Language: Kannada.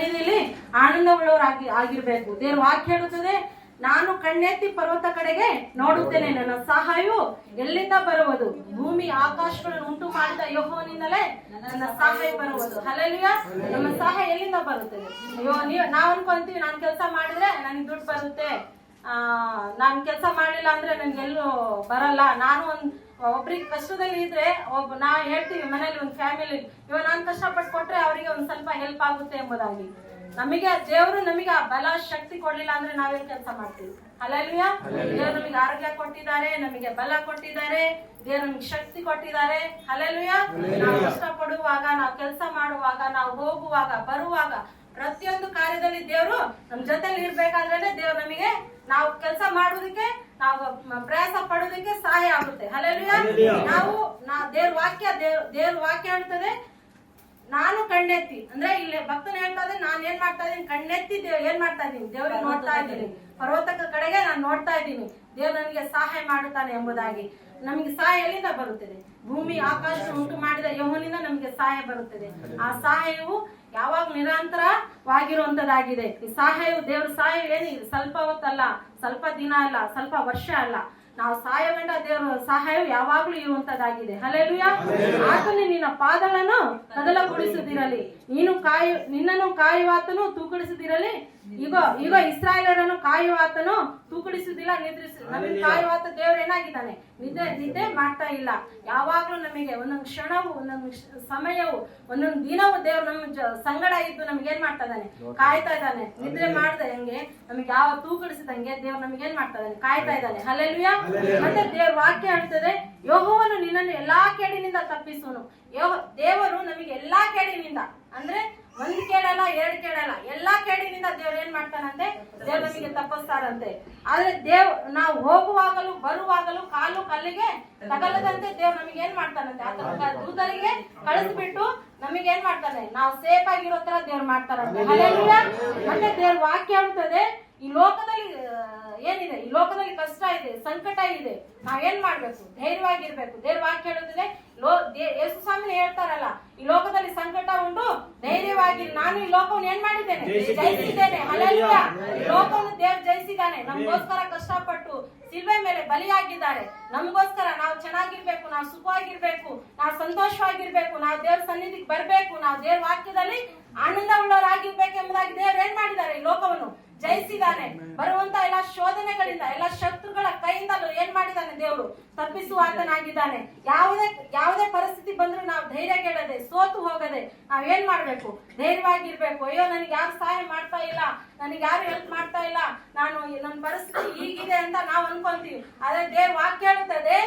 ಸನ್ನಿಧಿಯಲ್ಲಿ ಆಗಿರ್ಬೇಕು. ದೇವ್ರ ವಾಕ್ಯ ಹೇಳುತ್ತದೆ, ನಾನು ಕಣ್ಣೆತ್ತಿ ಪರ್ವತ ಕಡೆಗೆ ನೋಡುತ್ತೇನೆ, ನನ್ನ ಸಹಾಯವು ಎಲ್ಲಿಂದ ಬರುವುದು? ಭೂಮಿ ಆಕಾಶಗಳನ್ನು ಉಂಟು ಮಾಡಿದ ಯೆಹೋವನಿಂದಲೇ ನನ್ನ ಸಹಾಯ ಬರುವುದು. ಹಲ್ಲೆಲೂಯಾ. ನಮ್ಮ ಸಹಾಯ ಎಲ್ಲಿಂದ ಬರುತ್ತದೆ? ಅಯ್ಯೋ, ನಾವ್ ಅನ್ಕೊಂತೀವಿ ನಾನ್ ಕೆಲಸ ಮಾಡಿದ್ರೆ ನನಗೆ ದುಡ್ಡು ಬರುತ್ತೆ, ನಾನ್ ಕೆಲಸ ಮಾಡ್ಲಿಲ್ಲ ಅಂದ್ರೆ ನನ್ಗೆಲ್ಲೂ ಬರಲ್ಲ. ನಾನು ಒಬ್ರಿಗೆ ಕಷ್ಟದಲ್ಲಿ ಇದ್ರೆ ನಾ ಹೇಳ್ತೀವಿ ಮನೇಲಿ ಒಂದು ಫ್ಯಾಮಿಲಿ, ಇವಾಗ ನಾನ್ ಕಷ್ಟಪಟ್ಟು ಕೊಟ್ರೆ ಅವರಿಗೆ ಒಂದ್ ಸ್ವಲ್ಪ ಹೆಲ್ಪ್ ಆಗುತ್ತೆ ಎಂಬುದಾಗಿ. ನಮಗೆ ದೇವರು ನಮಗೆ ಆ ಬಲ ಶಕ್ತಿ ಕೊಡ್ಲಿಲ್ಲ ಅಂದ್ರೆ ನಾವೇನ್ ಕೆಲಸ ಮಾಡ್ತೀವಿ? ಹಲ್ಲೆಲೂಯಾ. ದೇವರು ನಮಗೆ ಆರೋಗ್ಯ ಕೊಟ್ಟಿದ್ದಾರೆ, ನಮಗೆ ಬಲ ಕೊಟ್ಟಿದ್ದಾರೆ, ದೇವರು ನಮಗೆ ಶಕ್ತಿ ಕೊಟ್ಟಿದ್ದಾರೆ. ಹಲ್ಲೆಲೂಯಾ. ನಾವು ಕಷ್ಟಪಡುವಾಗ, ನಾವು ಕೆಲಸ ಮಾಡುವಾಗ, ನಾವು ಹೋಗುವಾಗ ಬರುವಾಗ ಪ್ರತಿಯೊಂದು ಕಾರ್ಯದಲ್ಲಿ ದೇವರು ನಮ್ ಜೊತೆಲಿ ಇರ್ಬೇಕಾದ್ರೆ ದೇವ್ರು ನಮಗೆ ನಾವು ಕೆಲಸ ಮಾಡುವುದಕ್ಕೆ, ನಾವು ಪ್ರಯಾಸ ಪಡೋದಕ್ಕೆ ಸಹಾಯ ಆಗುತ್ತೆ. ಹಲ್ಲೆಲೂಯಾ. ದೇವ್ರ ವಾಕ್ಯ ಹೇಳ್ತದೆ, ನಾನು ಕಣ್ಣೆತ್ತಿ ಅಂದ್ರೆ ಇಲ್ಲಿ ಭಕ್ತನ ಹೇಳ್ತಾ ಇದ್ದೀನಿ, ನಾನು ಏನ್ ಮಾಡ್ತಾ ಇದ್ದೀನಿ? ಕಣ್ಣೆತ್ತಿ ಏನ್ ಮಾಡ್ತಾ ಇದ್ದೀನಿ? ದೇವ್ರಿಗೆ ನೋಡ್ತಾ ಇದ್ದೀನಿ, ಪರ್ವತದ ಕಡೆಗೆ ನಾನು ನೋಡ್ತಾ ಇದ್ದೀನಿ, ದೇವ್ರು ನನಗೆ ಸಹಾಯ ಮಾಡುತ್ತಾನೆ ಎಂಬುದಾಗಿ. ನಮಗೆ ಸಹಾಯ ಎಲ್ಲಿಂದ ಬರುತ್ತದೆ? ಭೂಮಿ ಆಕಾಶ ಉಂಟು ಮಾಡಿದ ಯೆಹೋವನಿಂದ ನಮಗೆ ಸಹಾಯ ಬರುತ್ತದೆ. ಆ ಸಹಾಯವು ಯಾವಾಗ ನಿರಂತರವಾಗಿರುವಂತದ್ದಾಗಿದೆ. ಈ ಸಹಾಯವು, ದೇವ್ರ ಸಹಾಯ ಏನಿದೆ? ಸ್ವಲ್ಪ ಹೊತ್ತಲ್ಲ, ಸ್ವಲ್ಪ ದಿನ ಅಲ್ಲ, ಸ್ವಲ್ಪ ವರ್ಷ ಅಲ್ಲ, ನಾವು ಸಾಯಗಂಡ ದೇವರ ಸಹಾಯವು ಯಾವಾಗ್ಲೂ ಇರುವಂತದ್ದಾಗಿದೆ. ಹಲ್ಲೆಲೂಯಾ. ಆತನು ನಿನ್ನ ಪಾದಗಳನ್ನು ಕದಲಗೊಳಿಸದಿರಲಿ, ನಿನ್ನನ್ನು ಕಾಯುವಾತನು ತೂಕಡಿಸದಿರಲಿ. ಈಗ ಇಸ್ರಾಯೇಲರನ್ನು ಕಾಯುವಾತನು ತೂಕಡಿಸುವುದಿಲ್ಲ, ನಮಗೆ ಕಾಯುವಾತ ದೇವ್ರು ಏನಾಗಿದ್ದಾನೆ? ನಿದ್ದೆ ಮಾಡ್ತಾ ಇಲ್ಲ. ಯಾವಾಗ್ಲೂ ನಮಗೆ ಒಂದೊಂದು ಕ್ಷಣವು, ಒಂದೊಂದು ಸಮಯವು, ಒಂದೊಂದು ದಿನವು ದೇವ್ರು ನಮ್ಮ ಸಂಗಡ ಇದ್ದು ನಮ್ಗೆ ಏನ್ ಮಾಡ್ತಾ ಇದ್ದಾನೆ? ಕಾಯ್ತಾ ಇದ್ದಾನೆ. ನಿದ್ರೆ ಮಾಡ್ದೆ ಹೆಂಗೆ ನಮಗೆ ಯಾವ ತೂಕಡಿಸಿದಂಗೆ ದೇವ್ರು ನಮ್ಗೆ ಏನ್ ಮಾಡ್ತಾ ಇದ್ದಾನೆ? ಕಾಯ್ತಾ ಇದ್ದಾನೆ. ಹಲ್ಲೆಲೂಯಾ. ಮತ್ತೆ ದೇವ್ರ ವಾಕ್ಯ ಹೇಳ್ತದೆ, ಯೆಹೋವನು ನಿನ್ನನ್ನು ಎಲ್ಲಾ ಕೇಡಿನಿಂದ ತಪ್ಪಿಸುವನು. ದೇವರು ನಮಗೆ ಎಲ್ಲಾ ಕೇಡಿನಿಂದ, ಅಂದ್ರೆ ಒಂದ್ ಕೇಳಲ್ಲ, ಎರಡು ಕೇಳಲ್ಲ, ಎಲ್ಲಾ ಕೇಡಿನಿಂದ ದೇವ್ರು ಏನ್ ಮಾಡ್ತಾನಂತೆ? ದೇವ್ರು ನಮಗೆ ತಪ್ಪಿಸ್ತಾರಂತೆ. ಆದ್ರೆ ನಾವು ಹೋಗುವಾಗಲೂ ಬರುವಾಗಲೂ ಕಾಲು ಕಲ್ಲಿಗೆ ತಗಲದಂತೆ ದೇವ್ರು ನಮಗೆ ಏನ್ ಮಾಡ್ತಾನಂತೆ? ಆತನ ದೂತರಿಗೆ ಕಳಿಸ್ಬಿಟ್ಟು ನಮಗೆ ಏನ್ ಮಾಡ್ತಾನೆ? ನಾವು ಸೇಫ್ ಆಗಿರೋ ತರ ದೇವ್ರು ಮಾಡ್ತಾರಂತೆ. ಹಲ್ಲೆಲೂಯಾ. ಮತ್ತೆ ದೇವ್ರ ವಾಕ್ಯ ಹೇಳ್ತದೆ, ಈ ಲೋಕದಲ್ಲಿ ಏನಿದೆ? ಈ ಲೋಕದಲ್ಲಿ ಕಷ್ಟ ಇದೆ, ಸಂಕಟ ಇದೆ, ನಾವೇನ್ ಮಾಡ್ಬೇಕು? ಧೈರ್ಯವಾಗಿರ್ಬೇಕು. ದೇವ್ರ ವಾಕ್ಯ ಹೇಳುತ್ತದೆ, ಯೇಸು ಸ್ವಾಮಿ ಹೇಳ್ತಾರಲ್ಲ, ಈ ಲೋಕದಲ್ಲಿ ಸಂಕಟ ಉಂಟು, ಧೈರ್ಯವಾಗಿ, ನಾನು ಈ ಲೋಕವನ್ನು ಏನ್ ಮಾಡಿದ್ದೇನೆ? ಜಯಿಸಿದ್ದೇನೆ. ಹಲ್ಲೆಲೂಯಾ. ಈ ಲೋಕವನ್ನು ದೇವ್ರು ಜಯಿಸಿದ್ದಾನೆ. ನಮಗೋಸ್ಕರ ಕಷ್ಟಪಟ್ಟು ಸಿಲ್ವೆ ಮೇಲೆ ಬಲಿಯಾಗಿದ್ದಾರೆ. ನಮಗೋಸ್ಕರ ನಾವು ಚೆನ್ನಾಗಿರ್ಬೇಕು, ನಾವು ಸುಖವಾಗಿರ್ಬೇಕು, ನಾವು ಸಂತೋಷವಾಗಿರ್ಬೇಕು, ನಾವು ದೇವ್ರ ಸನ್ನಿಧಿಗೆ ಬರ್ಬೇಕು, ನಾವು ದೇವ್ರ ವಾಕ್ಯದಲ್ಲಿ ಆನಂದ ಉಳ್ಳವರಾಗಿರ್ಬೇಕು ಎಂಬುದಾಗಿ ದೇವ್ರು ಏನ್ ಮಾಡಿದ್ದಾರೆ? ಈ ಲೋಕವನ್ನು ಜಯಿಸಿದ್ದಾನೆ. ಬರುವಂತ ಎಲ್ಲ ಶೋಧನೆಗಳಿಂದ, ಎಲ್ಲ ಶತ್ರುಗಳ ಕೈಯಿಂದಲೂ ಏನ್ ಮಾಡಿದ್ದಾನೆ? ದೇವರು ತಪ್ಪಿಸುವ ಆತನಾಗಿದ್ದಾನೆ. ಯಾವುದೇ ಪರಿಸ್ಥಿತಿ ಬಂದ್ರು ನಾವು ಧೈರ್ಯಗೆಡದೆ, ಸೋತು ಹೋಗದೆ ನಾವ್ ಏನ್ ಮಾಡ್ಬೇಕು? ಧೈರ್ಯವಾಗಿರ್ಬೇಕು. ಅಯ್ಯೋ, ನನಗೆ ಯಾರು ಸಹಾಯ ಮಾಡ್ತಾ ಇಲ್ಲ, ನನಗೆ ಯಾರು ಹೆಲ್ಪ್ ಮಾಡ್ತಾ ಇಲ್ಲ, ನನ್ನ ಪರಿಸ್ಥಿತಿ ಹೀಗಿದೆ ಅಂತ ನಾವು ಅನ್ಕೊಂತೀವಿ. ಆದ್ರೆ ದೇವ್ರ ವಾಕ್ಯ ಹೇಳುತ್ತದೆ,